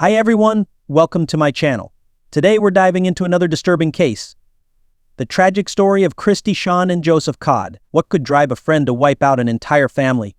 Hi everyone, welcome to my channel. Today we're diving into another disturbing case. The tragic story of Christy Shawn and Joseph Codd. What could drive a friend to wipe out an entire family?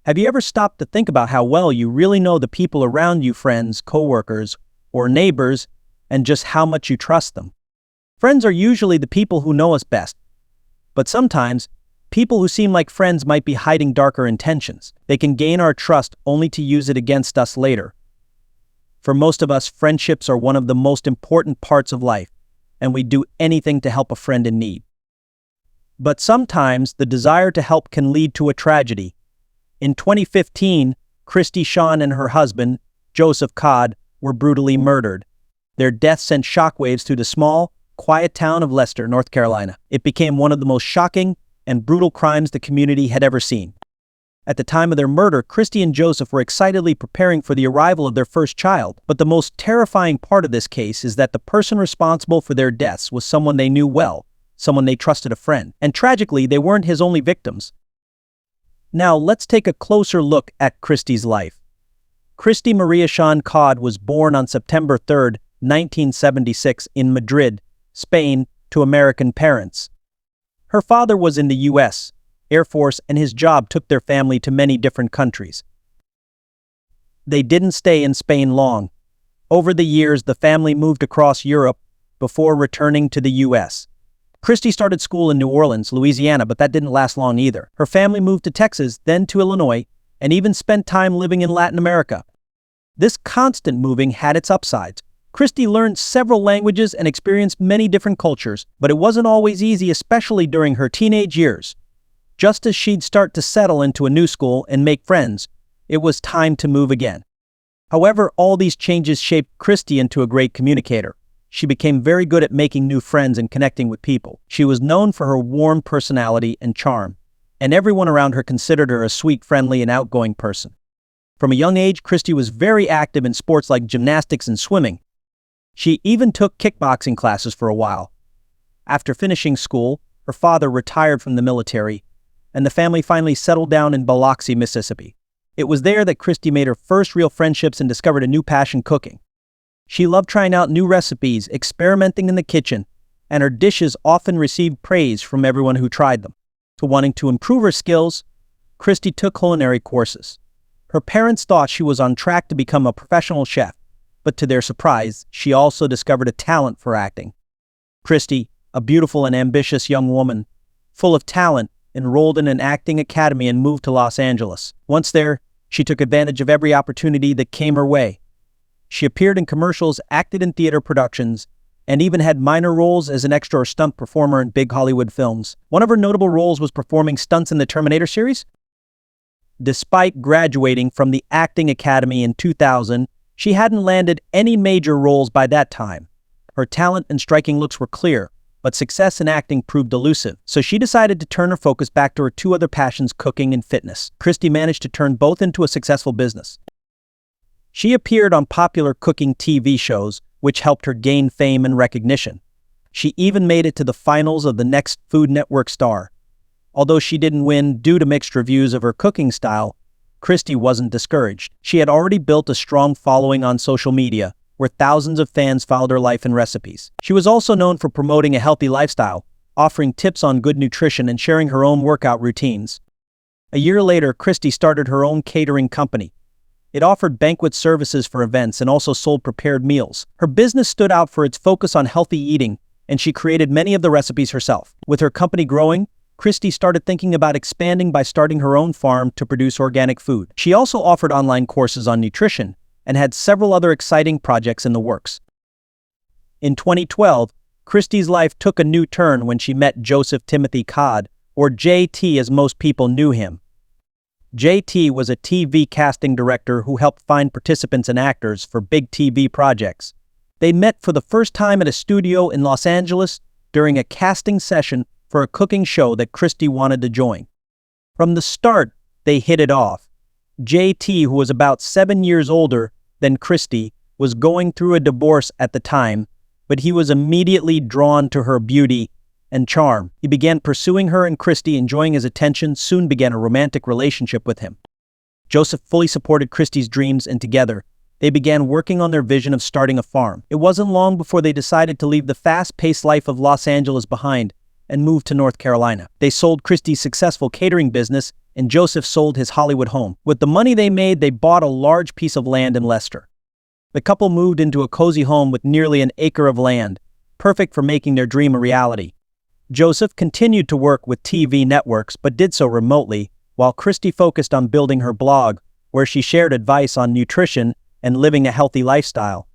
Have you ever stopped to think about how well you really know the people around you, friends, coworkers, or neighbors, and just how much you trust them? Friends are usually the people who know us best. But sometimes, people who seem like friends might be hiding darker intentions. They can gain our trust only to use it against us later. For most of us, friendships are one of the most important parts of life, and we do anything to help a friend in need. But sometimes, the desire to help can lead to a tragedy. In 2015, Christy Shawn and her husband, Joseph Codd, were brutally murdered. Their death sent shockwaves through the small, quiet town of Leicester, North Carolina. It became one of the most shocking and brutal crimes the community had ever seen. At the time of their murder, Christy and Joseph were excitedly preparing for the arrival of their first child. But the most terrifying part of this case is that the person responsible for their deaths was someone they knew well, someone they trusted, a friend. And tragically, they weren't his only victims. Now, let's take a closer look at Christy's life. Christy Maria Shawn Codd was born on September 3, 1976 in Madrid, Spain, to American parents. Her father was in the U.S. Air Force, and his job took their family to many different countries. They didn't stay in Spain long. Over the years, the family moved across Europe before returning to the U.S. Christy started school in New Orleans, Louisiana, but that didn't last long either. Her family moved to Texas, then to Illinois, and even spent time living in Latin America. This constant moving had its upsides. Christy learned several languages and experienced many different cultures, but it wasn't always easy, especially during her teenage years. Just as she'd start to settle into a new school and make friends, it was time to move again. However, all these changes shaped Christy into a great communicator. She became very good at making new friends and connecting with people. She was known for her warm personality and charm, and everyone around her considered her a sweet, friendly, and outgoing person. From a young age, Christy was very active in sports like gymnastics and swimming. She even took kickboxing classes for a while. After finishing school, her father retired from the military, and the family finally settled down in Biloxi, Mississippi. It was there that Christy made her first real friendships and discovered a new passion: cooking. She loved trying out new recipes, experimenting in the kitchen, and her dishes often received praise from everyone who tried them. So, wanting to improve her skills, Christy took culinary courses. Her parents thought she was on track to become a professional chef, but to their surprise, she also discovered a talent for acting. Christy, a beautiful and ambitious young woman, full of talent, enrolled in an acting academy and moved to Los Angeles. Once there, she took advantage of every opportunity that came her way. She appeared in commercials, acted in theater productions, and even had minor roles as an extra or stunt performer in big Hollywood films. One of her notable roles was performing stunts in the Terminator series. Despite graduating from the acting academy in 2000, she hadn't landed any major roles by that time. Her talent and striking looks were clear, but success in acting proved elusive, so she decided to turn her focus back to her two other passions, cooking and fitness. Christy managed to turn both into a successful business. She appeared on popular cooking TV shows, which helped her gain fame and recognition. She even made it to the finals of the next Food Network Star. Although she didn't win due to mixed reviews of her cooking style, Christy wasn't discouraged. She had already built a strong following on social media, where thousands of fans followed her life and recipes. She was also known for promoting a healthy lifestyle, offering tips on good nutrition and sharing her own workout routines. A year later, Christy started her own catering company. It offered banquet services for events and also sold prepared meals. Her business stood out for its focus on healthy eating, and she created many of the recipes herself. With her company growing, Christy started thinking about expanding by starting her own farm to produce organic food. She also offered online courses on nutrition and had several other exciting projects in the works. In 2012, Christy's life took a new turn when she met Joseph Timothy Codd, or JT as most people knew him. JT was a TV casting director who helped find participants and actors for big TV projects. They met for the first time at a studio in Los Angeles during a casting session for a cooking show that Christy wanted to join. From the start, they hit it off. JT, who was about 7 years older than Christy, was going through a divorce at the time, but he was immediately drawn to her beauty and charm. He began pursuing her, and Christy, enjoying his attention, soon began a romantic relationship with him. Joseph fully supported Christy's dreams, and together, they began working on their vision of starting a farm. It wasn't long before they decided to leave the fast-paced life of Los Angeles behind and move to North Carolina. They sold Christie's successful catering business, and Joseph sold his Hollywood home. With the money they made, they bought a large piece of land in Leicester. The couple moved into a cozy home with nearly an acre of land, perfect for making their dream a reality. Joseph continued to work with TV networks, but did so remotely, while Christie focused on building her blog, where she shared advice on nutrition and living a healthy lifestyle.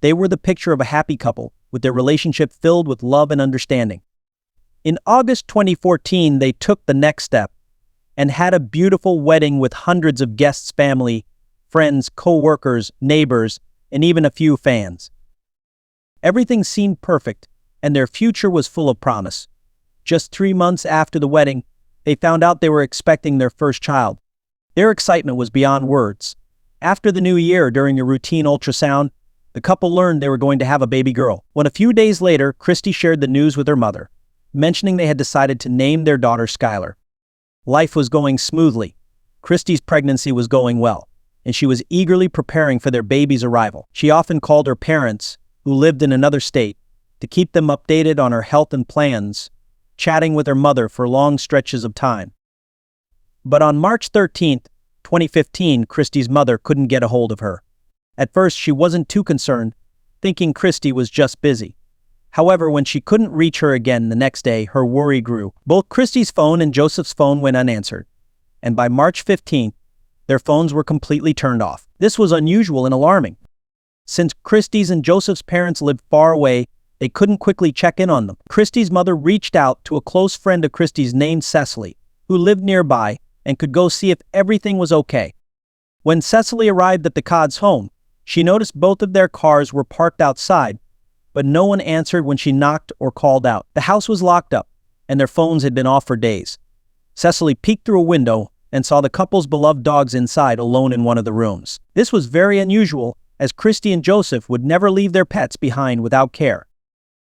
They were the picture of a happy couple, with their relationship filled with love and understanding. In August 2014, they took the next step and had a beautiful wedding with hundreds of guests, family, friends, co-workers, neighbors, and even a few fans. Everything seemed perfect, and their future was full of promise. Just 3 months after the wedding, they found out they were expecting their first child. Their excitement was beyond words. After the new year, during a routine ultrasound, the couple learned they were going to have a baby girl. When a few days later, Christie shared the news with her mother, mentioning they had decided to name their daughter Skylar. Life was going smoothly. Christie's pregnancy was going well, and she was eagerly preparing for their baby's arrival. She often called her parents, who lived in another state, to keep them updated on her health and plans, chatting with her mother for long stretches of time. But on March 13th, 2015, Christie's mother couldn't get a hold of her. At first, she wasn't too concerned, thinking Christie was just busy. However, when she couldn't reach her again the next day, her worry grew. Both Christie's phone and Joseph's phone went unanswered, and by March 15th, their phones were completely turned off. This was unusual and alarming. Since Christie's and Joseph's parents lived far away, they couldn't quickly check in on them. Christie's mother reached out to a close friend of Christie's named Cecily, who lived nearby and could go see if everything was okay. When Cecily arrived at the Codds' home, she noticed both of their cars were parked outside, but no one answered when she knocked or called out. The house was locked up, and their phones had been off for days. Cecily peeked through a window and saw the couple's beloved dogs inside, alone in one of the rooms. This was very unusual, as Christie and Joseph would never leave their pets behind without care.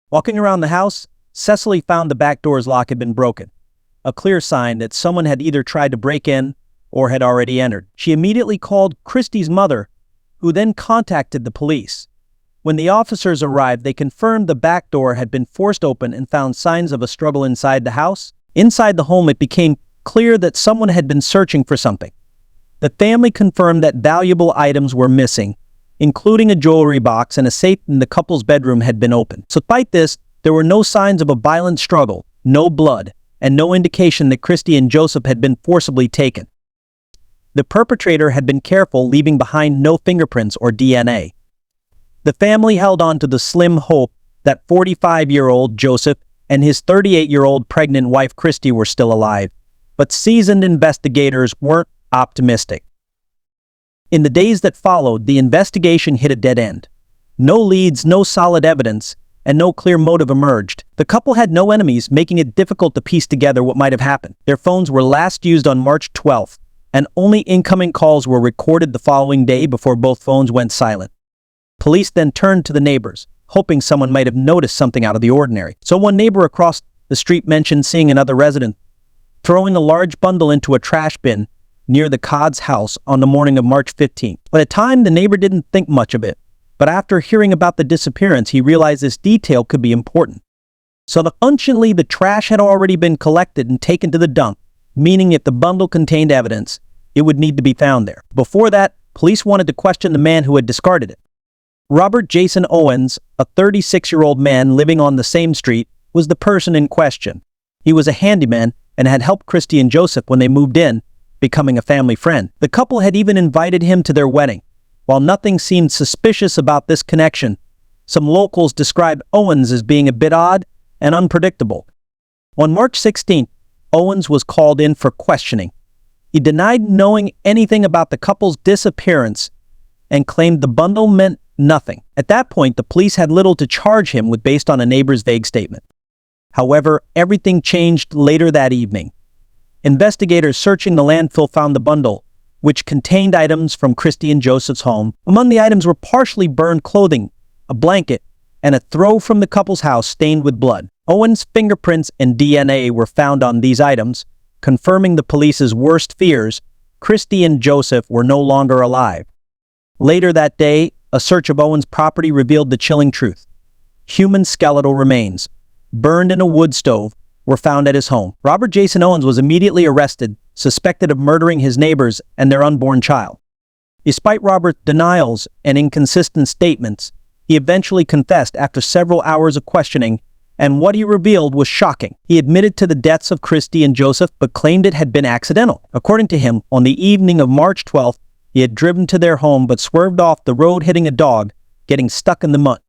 Walking around the house, Cecily found the back door's lock had been broken, a clear sign that someone had either tried to break in or had already entered. She immediately called Christie's mother, who then contacted the police. When the officers arrived, they confirmed the back door had been forced open and found signs of a struggle inside the house. Inside the home, it became clear that someone had been searching for something. The family confirmed that valuable items were missing, including a jewelry box, and a safe in the couple's bedroom had been opened. So despite this, there were no signs of a violent struggle, no blood, and no indication that Christie and Joseph had been forcibly taken. The perpetrator had been careful, leaving behind no fingerprints or DNA. The family held on to the slim hope that 45-year-old Joseph and his 38-year-old pregnant wife Christie were still alive, but seasoned investigators weren't optimistic. In the days that followed, the investigation hit a dead end. No leads, no solid evidence, and no clear motive emerged. The couple had no enemies, making it difficult to piece together what might have happened. Their phones were last used on March 12th, and only incoming calls were recorded the following day before both phones went silent. Police then turned to the neighbors, hoping someone might have noticed something out of the ordinary. So one neighbor across the street mentioned seeing another resident throwing a large bundle into a trash bin near the Codds' house on the morning of March 15th. At the time, the neighbor didn't think much of it, but after hearing about the disappearance, he realized this detail could be important. So unfortunately, the trash had already been collected and taken to the dump, meaning if the bundle contained evidence, it would need to be found there. Before that, police wanted to question the man who had discarded it. Robert Jason Owens, a 36-year-old man living on the same street, was the person in question. He was a handyman and had helped Christie and Joseph when they moved in, becoming a family friend. The couple had even invited him to their wedding. While nothing seemed suspicious about this connection, some locals described Owens as being a bit odd and unpredictable. On March 16th, Owens was called in for questioning. He denied knowing anything about the couple's disappearance and claimed the bundle meant nothing. At that point, the police had little to charge him with based on a neighbor's vague statement. However, everything changed later that evening. Investigators searching the landfill found the bundle, which contained items from Christie and Joseph's home. Among the items were partially burned clothing, a blanket, and a throw from the couple's house stained with blood. Owens' fingerprints and DNA were found on these items, confirming the police's worst fears: Christie and Joseph were no longer alive. Later that day, a search of Owen's property revealed the chilling truth. Human skeletal remains, burned in a wood stove, were found at his home. Robert Jason Owens was immediately arrested, suspected of murdering his neighbors and their unborn child. Despite Robert's denials and inconsistent statements, he eventually confessed after several hours of questioning, and what he revealed was shocking. He admitted to the deaths of Christy and Joseph, but claimed it had been accidental. According to him, on the evening of March 12th, he had driven to their home but swerved off the road hitting a dog, getting stuck in the mud.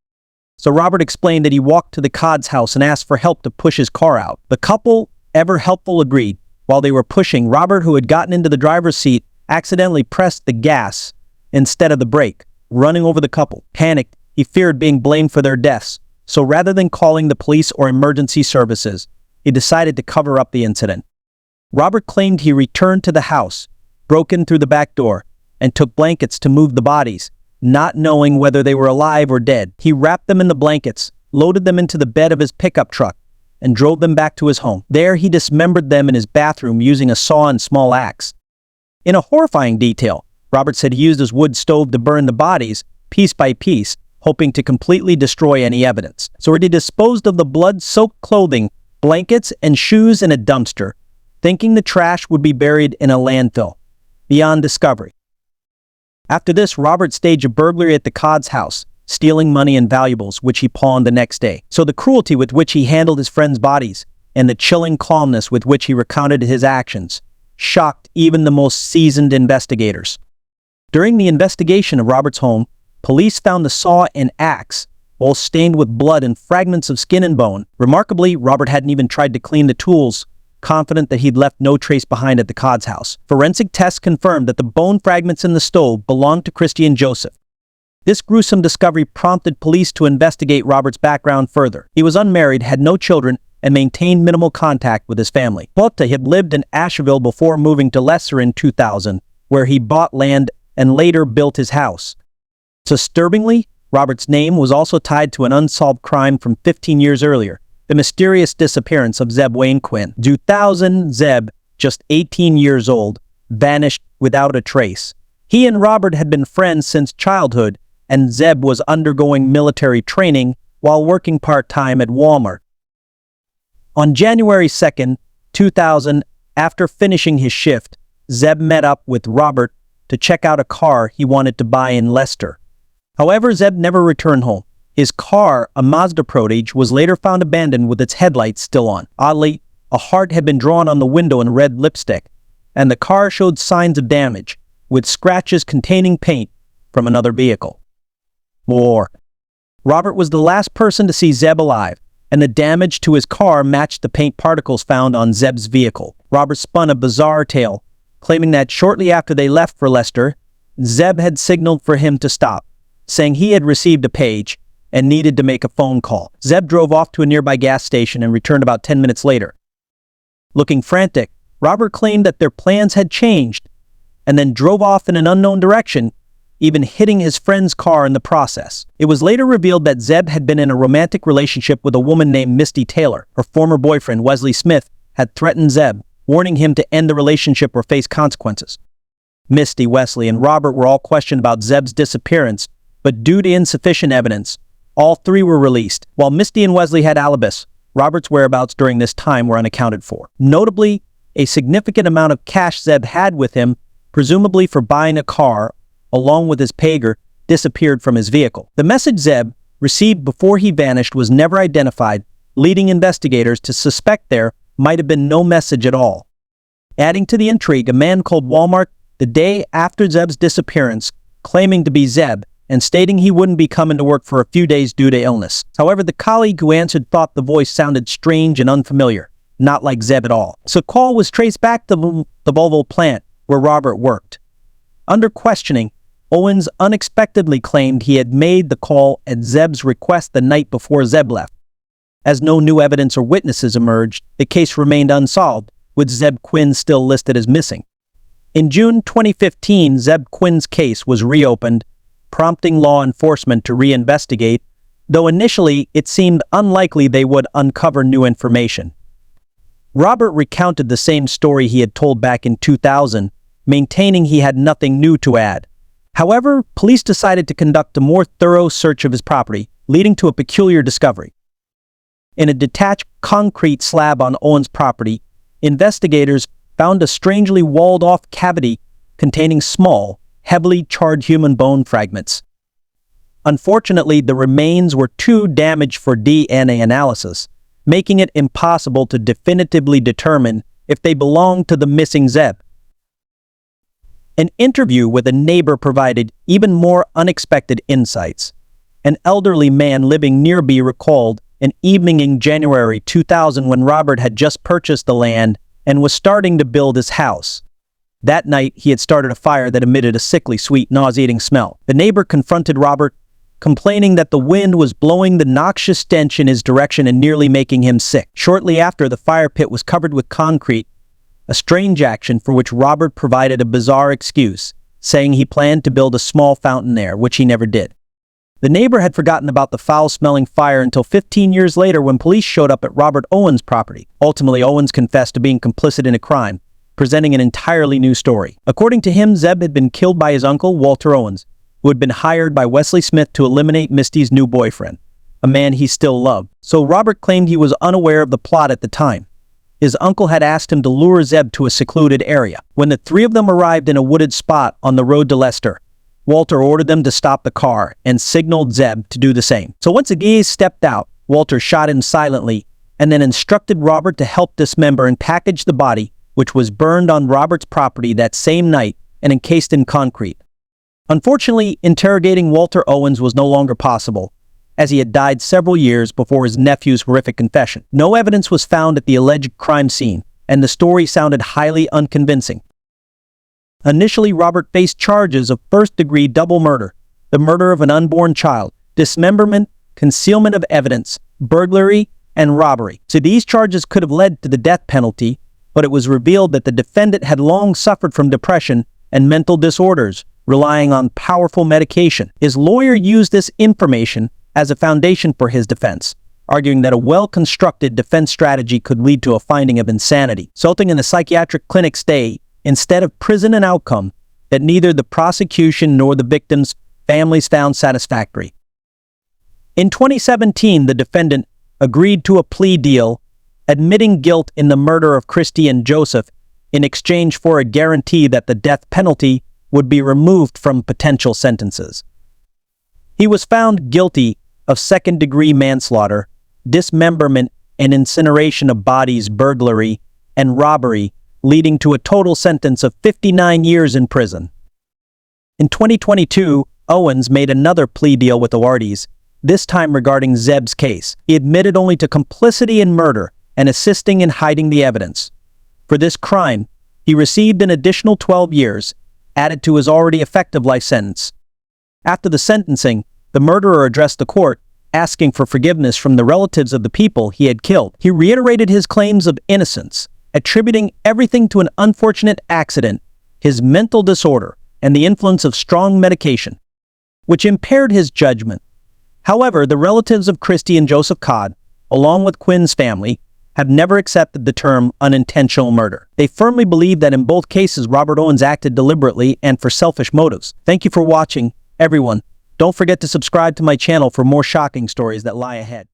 So Robert explained that he walked to the Codd's house and asked for help to push his car out. The couple, ever helpful, agreed. While they were pushing, Robert, who had gotten into the driver's seat, accidentally pressed the gas instead of the brake, running over the couple. Panicked, he feared being blamed for their deaths. So rather than calling the police or emergency services, he decided to cover up the incident. Robert claimed he returned to the house, broke in through the back door, and took blankets to move the bodies, not knowing whether they were alive or dead. He wrapped them in the blankets, loaded them into the bed of his pickup truck, and drove them back to his home. There he dismembered them in his bathroom using a saw and small axe. In a horrifying detail, Robert said he used his wood stove to burn the bodies, piece by piece, hoping to completely destroy any evidence. So he disposed of the blood-soaked clothing, blankets, and shoes in a dumpster, thinking the trash would be buried in a landfill, beyond discovery. After this, Robert staged a burglary at the Codd's house, stealing money and valuables, which he pawned the next day. So the cruelty with which he handled his friends' bodies, and the chilling calmness with which he recounted his actions, shocked even the most seasoned investigators. During the investigation of Robert's home, police found the saw and axe, all stained with blood and fragments of skin and bone. Remarkably, Robert hadn't even tried to clean the tools, confident that he'd left no trace behind at the Codd's house. Forensic tests confirmed that the bone fragments in the stove belonged to Christy and Joseph. This gruesome discovery prompted police to investigate Robert's background further. He was unmarried, had no children, and maintained minimal contact with his family. But he had lived in Asheville before moving to Leicester in 2000, where he bought land and later built his house. Disturbingly, Robert's name was also tied to an unsolved crime from 15 years earlier, the mysterious disappearance of Zeb Wayne Quinn. 2000, Zeb, just 18 years old, vanished without a trace. He and Robert had been friends since childhood, and Zeb was undergoing military training while working part-time at Walmart. On January 2nd, 2000, after finishing his shift, Zeb met up with Robert to check out a car he wanted to buy in Leicester. However, Zeb never returned home. His car, a Mazda Protege, was later found abandoned with its headlights still on. Oddly, a heart had been drawn on the window in red lipstick, and the car showed signs of damage, with scratches containing paint from another vehicle. More. Robert was the last person to see Zeb alive, and the damage to his car matched the paint particles found on Zeb's vehicle. Robert spun a bizarre tale, claiming that shortly after they left for Leicester, Zeb had signaled for him to stop, saying he had received a page and needed to make a phone call. Zeb drove off to a nearby gas station and returned about 10 minutes later. Looking frantic, Robert claimed that their plans had changed and then drove off in an unknown direction, even hitting his friend's car in the process. It was later revealed that Zeb had been in a romantic relationship with a woman named Misty Taylor. Her former boyfriend, Wesley Smith, had threatened Zeb, warning him to end the relationship or face consequences. Misty, Wesley, and Robert were all questioned about Zeb's disappearance, but due to insufficient evidence, all three were released. While Misty and Wesley had alibis, Robert's whereabouts during this time were unaccounted for. Notably, a significant amount of cash Zeb had with him, presumably for buying a car, along with his pager, disappeared from his vehicle. The message Zeb received before he vanished was never identified, leading investigators to suspect there might have been no message at all. Adding to the intrigue, a man called Walmart the day after Zeb's disappearance, claiming to be Zeb, and stating he wouldn't be coming to work for a few days due to illness. However, the colleague who answered thought the voice sounded strange and unfamiliar, not like Zeb at all. So call was traced back to the Volvo plant where Robert worked. Under questioning, Owens unexpectedly claimed he had made the call at Zeb's request the night before Zeb left. As no new evidence or witnesses emerged, the case remained unsolved, with Zeb Quinn still listed as missing. In June 2015, Zeb Quinn's case was reopened, prompting law enforcement to reinvestigate, though initially it seemed unlikely they would uncover new information. Robert recounted the same story he had told back in 2000, maintaining he had nothing new to add. However, police decided to conduct a more thorough search of his property, leading to a peculiar discovery. In a detached concrete slab on Owen's property, investigators found a strangely walled-off cavity containing small, heavily charred human bone fragments. Unfortunately, the remains were too damaged for DNA analysis, making it impossible to definitively determine if they belonged to the missing Zeb. An interview with a neighbor provided even more unexpected insights. An elderly man living nearby recalled an evening in January 2000 when Robert had just purchased the land and was starting to build his house. That night, he had started a fire that emitted a sickly, sweet, nauseating smell. The neighbor confronted Robert, complaining that the wind was blowing the noxious stench in his direction and nearly making him sick. Shortly after, the fire pit was covered with concrete, a strange action for which Robert provided a bizarre excuse, saying he planned to build a small fountain there, which he never did. The neighbor had forgotten about the foul-smelling fire until 15 years later when police showed up at Robert Owen's property. Ultimately, Owens confessed to being complicit in a crime, presenting an entirely new story. According to him, Zeb had been killed by his uncle, Walter Owens, who had been hired by Wesley Smith to eliminate Misty's new boyfriend, a man he still loved. So Robert claimed he was unaware of the plot at the time. His uncle had asked him to lure Zeb to a secluded area. When the three of them arrived in a wooded spot on the road to Leicester, Walter ordered them to stop the car and signaled Zeb to do the same. So once Aguirre stepped out, Walter shot him silently and then instructed Robert to help dismember and package the body, which was burned on Robert's property that same night and encased in concrete. Unfortunately, interrogating Walter Owens was no longer possible, as he had died several years before his nephew's horrific confession. No evidence was found at the alleged crime scene, and the story sounded highly unconvincing. Initially, Robert faced charges of first-degree double murder, the murder of an unborn child, dismemberment, concealment of evidence, burglary, and robbery. So these charges could have led to the death penalty, but it was revealed that the defendant had long suffered from depression and mental disorders, relying on powerful medication. His lawyer used this information as a foundation for his defense, arguing that a well-constructed defense strategy could lead to a finding of insanity, resulting in a psychiatric clinic stay instead of prison, an outcome that neither the prosecution nor the victims' families found satisfactory. In 2017, the defendant agreed to a plea deal, admitting guilt in the murder of Christy and Joseph in exchange for a guarantee that the death penalty would be removed from potential sentences. He was found guilty of second-degree manslaughter, dismemberment and incineration of bodies, burglary, and robbery, leading to a total sentence of 59 years in prison. In 2022, Owens made another plea deal with Oartes, this time regarding Zeb's case. He admitted only to complicity in murder and assisting in hiding the evidence. For this crime, he received an additional 12 years, added to his already effective life sentence. After the sentencing, the murderer addressed the court, asking for forgiveness from the relatives of the people he had killed. He reiterated his claims of innocence, attributing everything to an unfortunate accident, his mental disorder, and the influence of strong medication, which impaired his judgment. However, the relatives of Christy and Joseph Codd, along with Quinn's family, have never accepted the term unintentional murder. They firmly believe that in both cases, Robert Owens acted deliberately and for selfish motives. Thank you for watching, everyone. Don't forget to subscribe to my channel for more shocking stories that lie ahead.